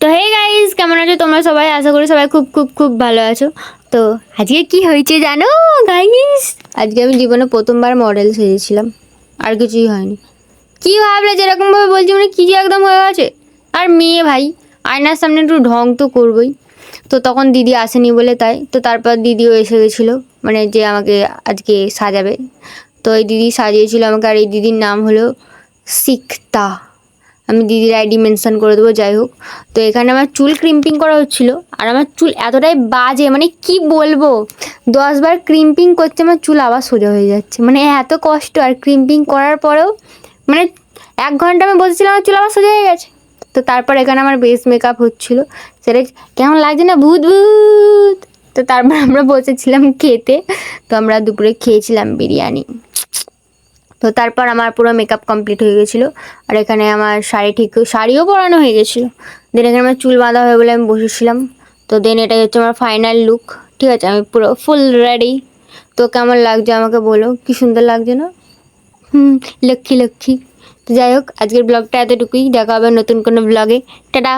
তো hey guys, কেমন আছো তোমরা সবাই? আশা করি সবাই খুব খুব খুব ভালো আছো। তো আজকে কি হয়েছে জানো গাইস? আজকে আমি জীবনে প্রথমবার মডেল সেজেছিলাম, আর কিছুই হয়নি। কি ভাবলে যেরকম ভাবে বলছি, মানে কি যে একদম হয়ে গেছে। আর মেয়ে ভাই, আয়নার সামনে একটু ঢং তো করবই। তো তখন দিদি আসেনি বলে তাই, তো তারপর দিদিও এসে গেছিলো, মানে যে আমাকে আজকে সাজাবে। তো এই দিদি সাজিয়েছিল আমাকে, আর এই দিদির নাম হলো সিকতা। আমি দিদির আইডি মেনশন করে দেবো, যাই হোক। তো এখানে আমার চুল ক্রিম্পিং করা হচ্ছিল, আর আমার চুল এতটাই বাজে, মানে কি বলবো, 10 বার ক্রিম্পিং করছে আমার চুল আবার সোজা হয়ে যাচ্ছে, মানে এত কষ্ট। আর ক্রিম্পিং করার পরেও মানে 1 ঘন্টা আমি বসেছিলাম, আমার চুল আবার সোজা হয়ে গেছে। তো তারপর এখানে আমার বেস মেকআপ হচ্ছিল, সেটা কেমন লাগছে না, ভূত ভূত। তো তারপর আমরা বসেছিলাম খেতে। তো আমরা দুপুরে খেয়েছিলাম বিরিয়ানি। তো তারপর আমার পুরো মেকআপ কমপ্লিট হয়ে গেছিলো, আর এখানে আমার শাড়িও পরানো হয়ে গেছিলো। দেন এখানে আমার চুল বাঁধা হয়ে বলে আমি বসেছিলাম। তো দেন এটাই হচ্ছে আমার ফাইনাল লুক। ঠিক আছে, আমি পুরো ফুল রেডি। তো কেমন লাগছে আমাকে বলো, কি সুন্দর লাগছে না? লক্ষ্মী লক্ষ্মী। তো যাই হোক, আজকের ব্লগটা এতটুকুই, দেখা হবে নতুন কোনো ব্লগে। টাটা।